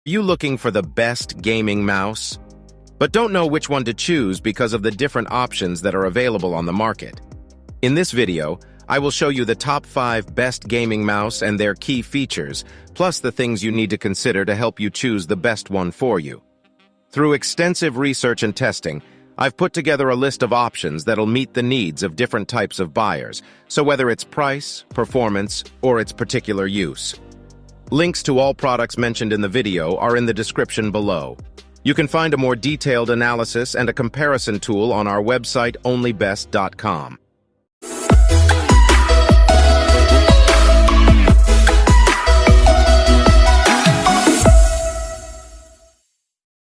Are you looking for the best gaming mouse, but don't know which one to choose because of the different options that are available on the market? In this video, I will show you the top 5 best gaming mouse and their key features, plus the things you need to consider to help you choose the best one for you. Through extensive research and testing, I've put together a list of options that'll meet the needs of different types of buyers, so whether it's price, performance, or its particular use. Links to all products mentioned in the video are in the description below. You can find a more detailed analysis and a comparison tool on our website onlybest.com.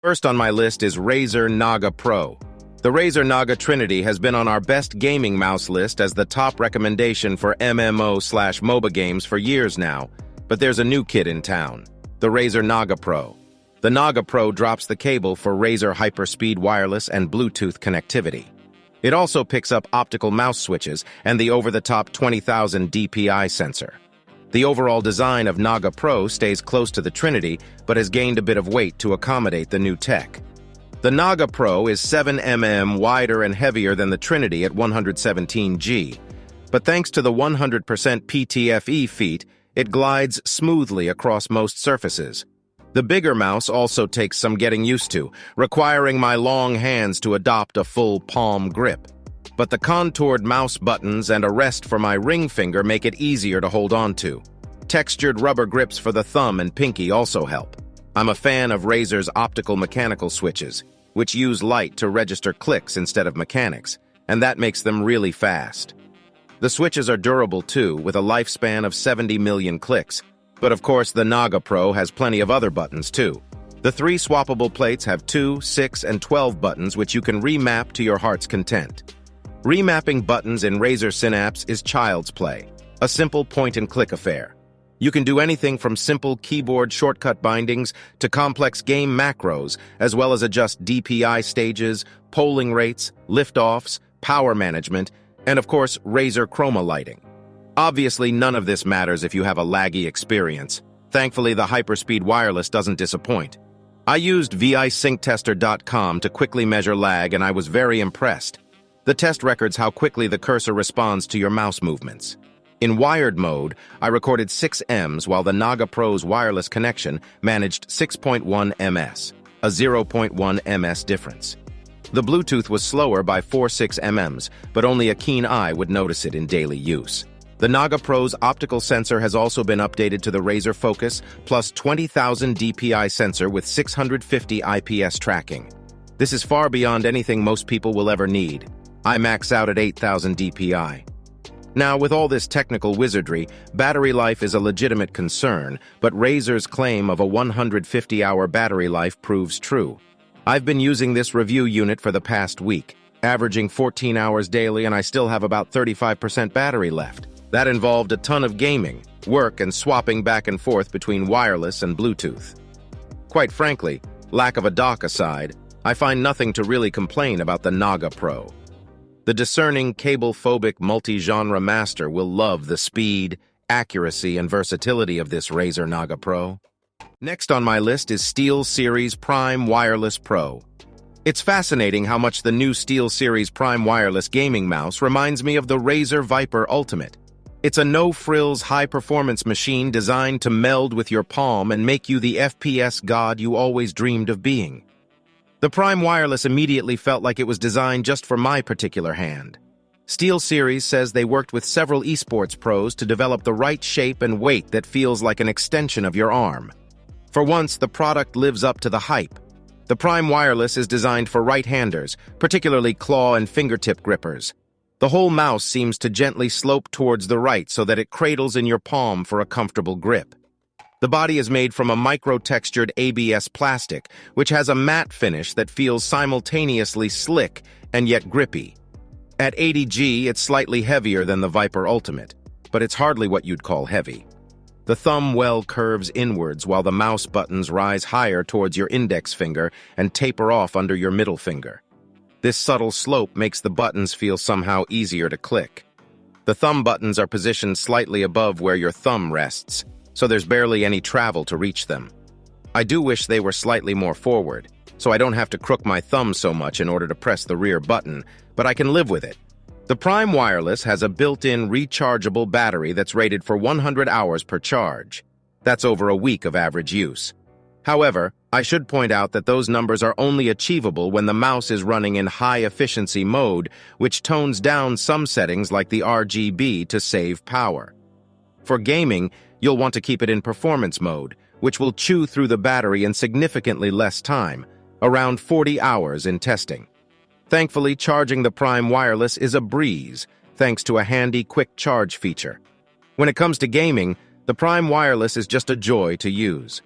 First on my list is Razer Naga Pro. The Razer Naga Trinity has been on our best gaming mouse list as the top recommendation for MMO/MOBA games for years now, but there's a new kid in town, the Razer Naga Pro. The Naga Pro drops the cable for Razer hyperspeed wireless and Bluetooth connectivity. It also picks up optical mouse switches and the over-the-top 20,000 DPI sensor. The overall design of Naga Pro stays close to the Trinity, but has gained a bit of weight to accommodate the new tech. The Naga Pro is 7 mm wider and heavier than the Trinity at 117G, but thanks to the 100% PTFE feet, it glides smoothly across most surfaces. The bigger mouse also takes some getting used to, requiring my long hands to adopt a full palm grip. But the contoured mouse buttons and a rest for my ring finger make it easier to hold on to. Textured rubber grips for the thumb and pinky also help. I'm a fan of Razer's optical mechanical switches, which use light to register clicks instead of mechanics, and that makes them really fast. The switches are durable too, with a lifespan of 70 million clicks, but of course the Naga Pro has plenty of other buttons too. The 3 swappable plates have 2, 6, and 12 buttons which you can remap to your heart's content. Remapping buttons in Razer Synapse is child's play, a simple point-and-click affair. You can do anything from simple keyboard shortcut bindings to complex game macros, as well as adjust DPI stages, polling rates, lift-offs, power management, and of course, Razer chroma lighting. Obviously, none of this matters if you have a laggy experience. Thankfully, the hyperspeed wireless doesn't disappoint. I used ViSyncTester.com to quickly measure lag, and I was very impressed. The test records how quickly the cursor responds to your mouse movements. In wired mode, I recorded 6 Ms while the Naga Pro's wireless connection managed 6.1 ms, a 0.1 ms difference. The Bluetooth was slower by 4-6 mm, but only a keen eye would notice it in daily use. The Naga Pro's optical sensor has also been updated to the Razer Focus plus 20,000 DPI sensor with 650 IPS tracking. This is far beyond anything most people will ever need. I max out at 8,000 DPI. Now, with all this technical wizardry, battery life is a legitimate concern, but Razer's claim of a 150-hour battery life proves true. I've been using this review unit for the past week, averaging 14 hours daily, and I still have about 35% battery left. That involved a ton of gaming, work, and swapping back and forth between wireless and Bluetooth. Quite frankly, lack of a dock aside, I find nothing to really complain about the Naga Pro. The discerning, cable-phobic multi-genre master will love the speed, accuracy, and versatility of this Razer Naga Pro. Next on my list is SteelSeries Prime Wireless Pro. It's fascinating how much the new SteelSeries Prime Wireless gaming mouse reminds me of the Razer Viper Ultimate. It's a no-frills, high-performance machine designed to meld with your palm and make you the FPS god you always dreamed of being. The Prime Wireless immediately felt like it was designed just for my particular hand. SteelSeries says they worked with several esports pros to develop the right shape and weight that feels like an extension of your arm. For once, the product lives up to the hype. The Prime Wireless is designed for right-handers, particularly claw and fingertip grippers. The whole mouse seems to gently slope towards the right so that it cradles in your palm for a comfortable grip. The body is made from a micro-textured ABS plastic, which has a matte finish that feels simultaneously slick and yet grippy. At 80G, it's slightly heavier than the Viper Ultimate, but it's hardly what you'd call heavy. The thumb well curves inwards while the mouse buttons rise higher towards your index finger and taper off under your middle finger. This subtle slope makes the buttons feel somehow easier to click. The thumb buttons are positioned slightly above where your thumb rests, so there's barely any travel to reach them. I do wish they were slightly more forward, so I don't have to crook my thumb so much in order to press the rear button, but I can live with it. The Prime Wireless has a built-in rechargeable battery that's rated for 100 hours per charge. That's over a week of average use. However, I should point out that those numbers are only achievable when the mouse is running in high-efficiency mode, which tones down some settings like the RGB to save power. For gaming, you'll want to keep it in performance mode, which will chew through the battery in significantly less time, around 40 hours in testing. Thankfully, charging the Prime Wireless is a breeze, thanks to a handy quick charge feature. When it comes to gaming, the Prime Wireless is just a joy to use.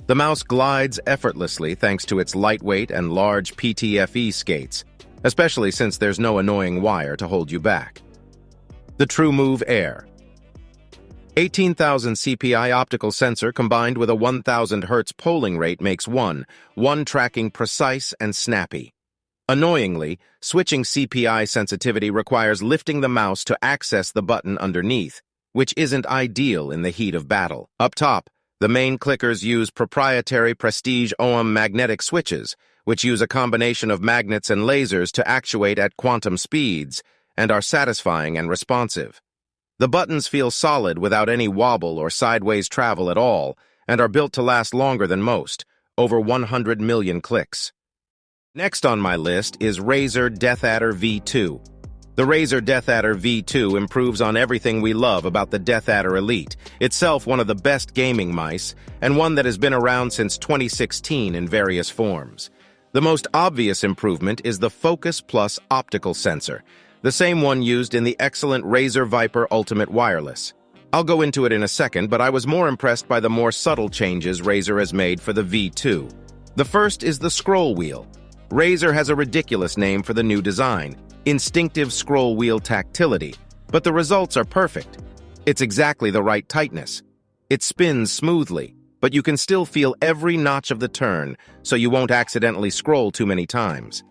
The mouse glides effortlessly thanks to its lightweight and large PTFE skates, especially since there's no annoying wire to hold you back. The TrueMove Air. 18,000 CPI optical sensor combined with a 1,000 Hz polling rate makes one tracking precise and snappy. Annoyingly, switching CPI sensitivity requires lifting the mouse to access the button underneath, which isn't ideal in the heat of battle. Up top, the main clickers use proprietary Prestige OM magnetic switches, which use a combination of magnets and lasers to actuate at quantum speeds, and are satisfying and responsive. The buttons feel solid without any wobble or sideways travel at all, and are built to last longer than most, over 100 million clicks. Next on my list is Razer DeathAdder V2. The Razer DeathAdder V2 improves on everything we love about the DeathAdder Elite, itself one of the best gaming mice, and one that has been around since 2016 in various forms. The most obvious improvement is the Focus Plus optical sensor, the same one used in the excellent Razer Viper Ultimate Wireless. I'll go into it in a second, but I was more impressed by the more subtle changes Razer has made for the V2. The first is the scroll wheel. Razer has a ridiculous name for the new design, Instinctive Scroll Wheel Tactility, but the results are perfect. It's exactly the right tightness. It spins smoothly, but you can still feel every notch of the turn, so you won't accidentally scroll too many times.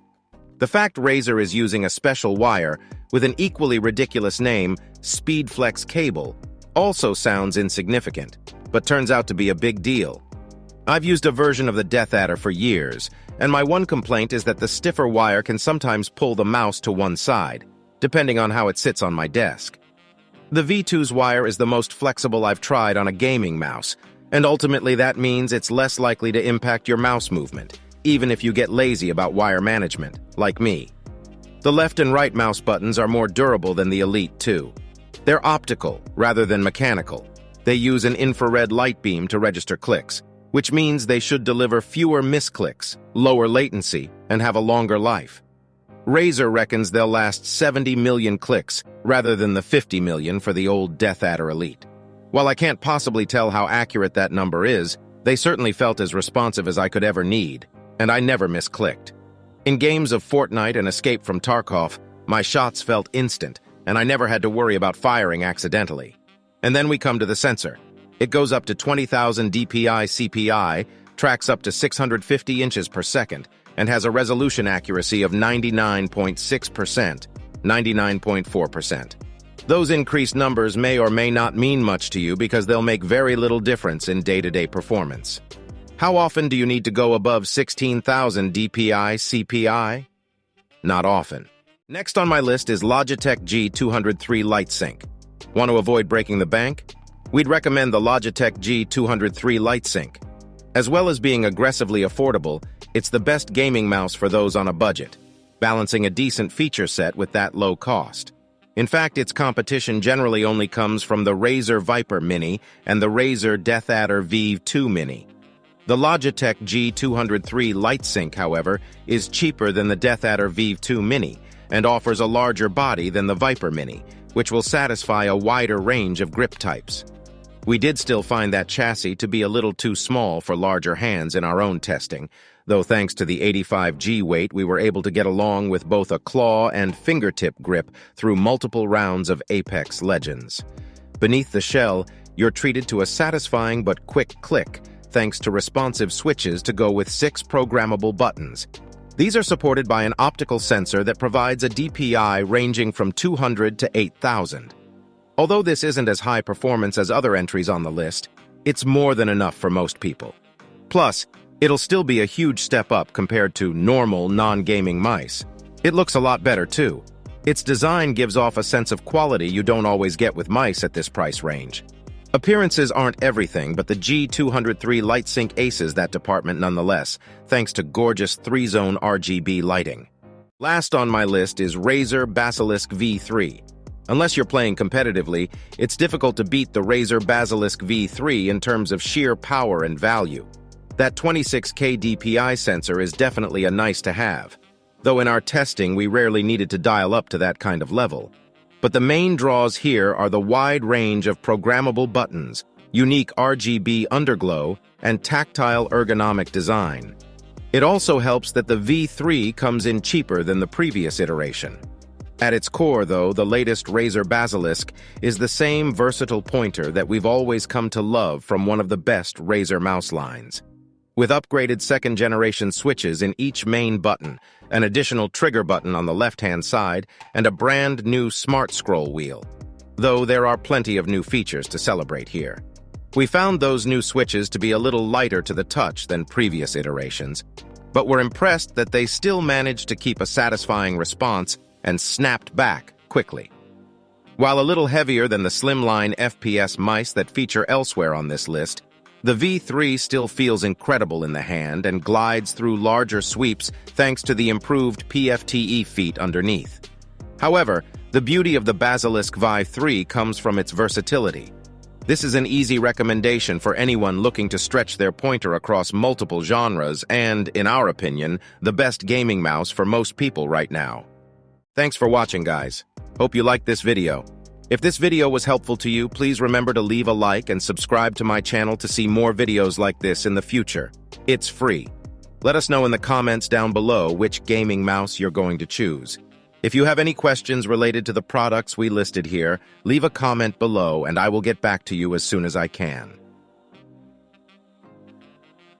The fact Razer is using a special wire with an equally ridiculous name, SpeedFlex cable, also sounds insignificant, but turns out to be a big deal. I've used a version of the DeathAdder for years, and my one complaint is that the stiffer wire can sometimes pull the mouse to one side, depending on how it sits on my desk. The V2's wire is the most flexible I've tried on a gaming mouse, and ultimately that means it's less likely to impact your mouse movement, even if you get lazy about wire management, like me. The left and right mouse buttons are more durable than the Elite 2. They're optical rather than mechanical. They use an infrared light beam to register clicks, which means they should deliver fewer misclicks, lower latency, and have a longer life. Razer reckons they'll last 70 million clicks rather than the 50 million for the old DeathAdder Elite. While I can't possibly tell how accurate that number is, they certainly felt as responsive as I could ever need, and I never misclicked. In games of Fortnite and Escape from Tarkov, my shots felt instant, and I never had to worry about firing accidentally. And then we come to the sensor. It goes up to 20,000 dpi CPI, tracks up to 650 inches per second, and has a resolution accuracy of 99.6%, 99.4%. Those increased numbers may or may not mean much to you because they'll make very little difference in day-to-day performance. How often do you need to go above 16,000 dpi CPI? Not often. Next on my list is Logitech G203 Lightsync. Want to avoid breaking the bank? We'd recommend the Logitech G203 Lightsync. As well as being aggressively affordable, it's the best gaming mouse for those on a budget, balancing a decent feature set with that low cost. In fact, its competition generally only comes from the Razer Viper Mini and the Razer DeathAdder V2 Mini. The Logitech G203 Lightsync, however, is cheaper than the DeathAdder V2 Mini and offers a larger body than the Viper Mini, which will satisfy a wider range of grip types. We did still find that chassis to be a little too small for larger hands in our own testing, though thanks to the 85G weight we were able to get along with both a claw and fingertip grip through multiple rounds of Apex Legends. Beneath the shell, you're treated to a satisfying but quick click thanks to responsive switches to go with 6 programmable buttons. These are supported by an optical sensor that provides a DPI ranging from 200 to 8,000. Although this isn't as high performance as other entries on the list, it's more than enough for most people. Plus, it'll still be a huge step up compared to normal, non-gaming mice. It looks a lot better, too. Its design gives off a sense of quality you don't always get with mice at this price range. Appearances aren't everything, but the G203 Lightsync aces that department nonetheless, thanks to gorgeous 3-zone RGB lighting. Last on my list is Razer Basilisk V3. Unless you're playing competitively, it's difficult to beat the Razer Basilisk V3 in terms of sheer power and value. That 26K DPI sensor is definitely a nice to have, though in our testing we rarely needed to dial up to that kind of level. But the main draws here are the wide range of programmable buttons, unique RGB underglow, and tactile ergonomic design. It also helps that the V3 comes in cheaper than the previous iteration. At its core, though, the latest Razer Basilisk is the same versatile pointer that we've always come to love from one of the best Razer mouse lines. With upgraded second-generation switches in each main button, an additional trigger button on the left-hand side, and a brand new Smart Scroll wheel. Though there are plenty of new features to celebrate here. We found those new switches to be a little lighter to the touch than previous iterations, but we're impressed that they still managed to keep a satisfying response and snapped back quickly. While a little heavier than the slimline FPS mice that feature elsewhere on this list, the V3 still feels incredible in the hand and glides through larger sweeps thanks to the improved PFTE feet underneath. However, the beauty of the Basilisk V3 comes from its versatility. This is an easy recommendation for anyone looking to stretch their pointer across multiple genres and, in our opinion, the best gaming mouse for most people right now. Thanks for watching, guys. Hope you liked this video. If this video was helpful to you, please remember to leave a like and subscribe to my channel to see more videos like this in the future. It's free. Let us know in the comments down below which gaming mouse you're going to choose. If you have any questions related to the products we listed here, leave a comment below and I will get back to you as soon as I can.